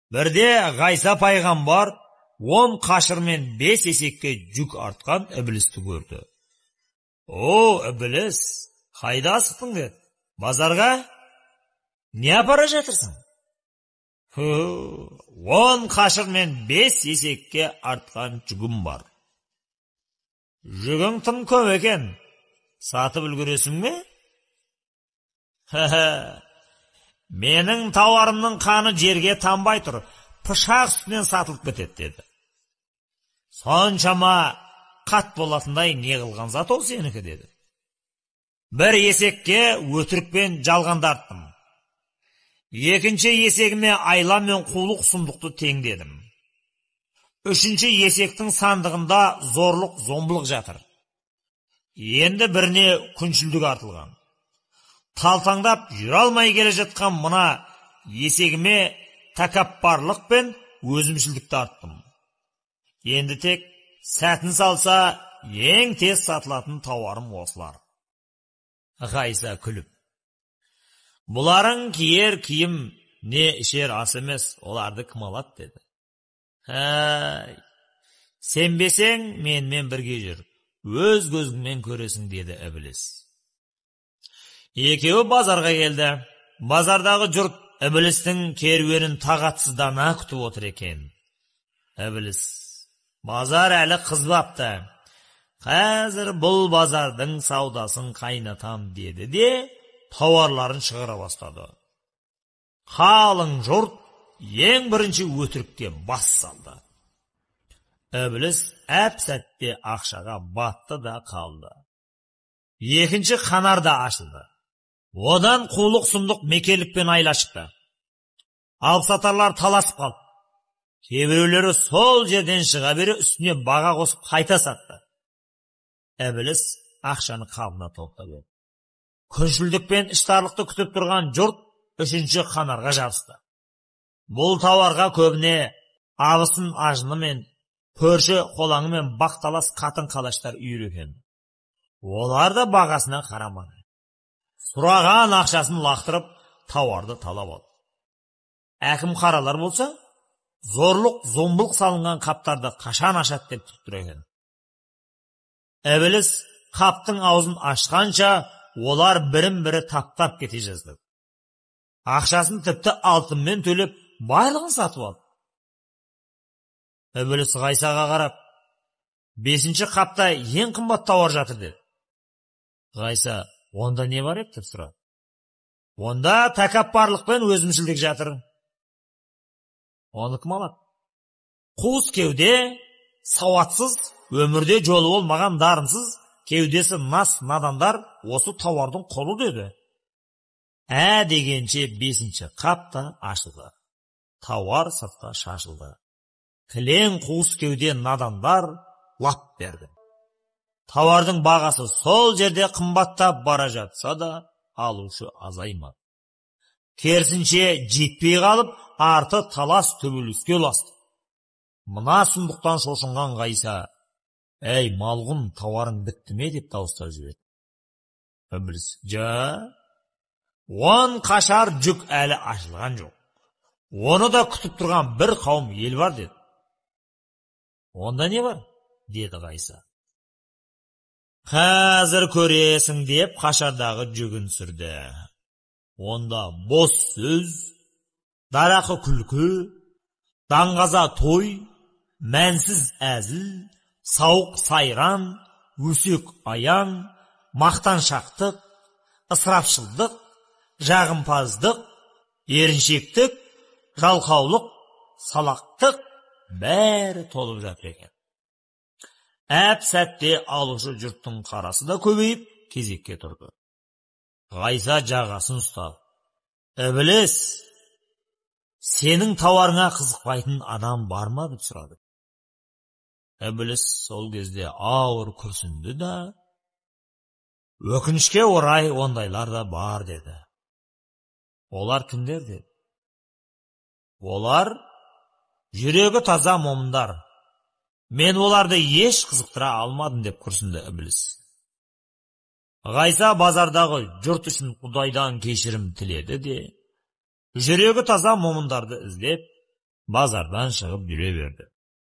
Бірде Ғайса пайғамбар 10 қашыр мен 5 есекке жүк артқан Іблісті көрді. «О, Ібліс, қайда асықтың?» деді. «Базарға? Не апара жатырсың?» «10 қашыр мен 5 есекке артқан жүгім бар. Жүгің тым көп екен, сатып үлгересің ме?» «Менің тауарымның қаны жерге тамбай тұр, пышақ үстінен сатылып кетеді» деді. «Соншама қат болатындай не қылған зат ол сенікі?» деді. «Бір есекке өтірікпен жалғанды арттым. Екінші есегіме айла мен қулық сұмдықты теңдедім. Үшінші есектің сандығында зорлық зомбылық жатыр. Енді біріне күншілдік артылған. Талтаңдап жүре алмай келе жатқан мына есегіме тәкаппарлық пен өзімшілдікті арттым. Енді тек сәтін салса, ең тез сатылатын тауарым осылар». Ғайса күліп: «Бұларың киер киім, не ішер ас емес, оларды кім алады?» деді. «Сенбесең, менімен бірге жүр, өз көзіңмен көресің» деді Ібліс. Екеуі базарға келді. Базардағы жұрт Іблістің керуенін тағатсыздана күтіп отыр екен. Ібліс: «Базар әлі қызбапты. Қазір бұл базардың саудасын қайнатам» деді де тауарларын шығара бастады. Қалың жұрт ең бірінші өтірікке бас салды. Ібліс әп-сәтте ақшаға батты да қалды. Екінші қанар да ашылды. Одан қулық сұмдық мекерлікпен айла шықты. Алыпсатарлар таласып қалды. Кейбіреулері сол жерден шыға бере үстіне баға қосып қайта сатты. Ібліс ақшаны қабына топтап еді. Күншілдік пен іштарлықты күтіп тұрған жұрт үшінші қанарға жабысты. Бұл тауарға көбіне абысын ажыны мен көрші қолаңы мен бақталас қатын қалаштар үйір екен. Олар да бағасына қарамады. Сұраған ақшасын лақтырып, тауарды талап алды. Әкім қаралар болса, зорлық, зомбылық салынған қаптарды қашан ашады деп тұр екен. Ібліс қаптың аузын ашқанша, олар бірін-бірі таптап кете жазды. Ақшасын тіпті алтынмен төлеп, барлығын сатып алды. Ібліс Ғайсаға қарап: «5-ші қапта ең қымбат тауар жатыр» деді. Ғайса: «Онда не бар еді?» деп сұрады. «Онда тәкаппарлық пен өзімшілдік жатыр». «Оны кім алады?» «Қуыс кеуде, сауатсыз, өмірде жолы болмаған дарынсыз, кеудесі нас надандар осы тауардың қолы» деді. Дегенше 5-ші қапта ашылды. Тауар сыртқа шашылды. Кілең қуыс кеуде надандар лап берді. Тауардың бағасы сол жерде қымбаттап бара жатса да, алушы азаймады. Керісінше жетпей қалып, арты талас төбелеске ұласты. Мына сұмдықтан шошынған Ғайса: «Әй, малғұн, тауарың бітті ме?» деп дауыстап жіберді. Ібліс: «Жа, 10 қашар жүк әлі ашылған жоқ. Оны да күтіп тұрған бір қауым ел бар» деді. «Онда не бар?» деді Ғайса. «Қазір көресің» деп қашардағы жүгін сүрді. Онда бос сөз, дарақы күлкі, даңғаза той, мәнсіз әзіл, сауық сайран, өсек аян, мақтаншақтық, ысырапшылдық, жағымпаздық, еріншектік, жалқаулық, салақтық бәрі толып жатыр екен. Әп-сәтте алушы жұрттың қарасы да көбейіп, кезекке тұрды. Ғайса жағасын ұстады. «Ібліс, сенің тауарыңа қызықпайтын адам бар ма?» деп сұрады. Ібліс сол кезде ауыр күрсінді да: «Өкінішке орай ондайлар да бар» деді. «Олар кімдер?» деді. «Олар жүрегі таза момындар. Мен оларды еш қызықтыра алмадым» деп күрсінді Ібліс. Ғайса базардағы жұрт үшін Құдайдан кешірім тіледі де, жүрегі таза момындарды іздеп, bozordan chiqib yuraverdi.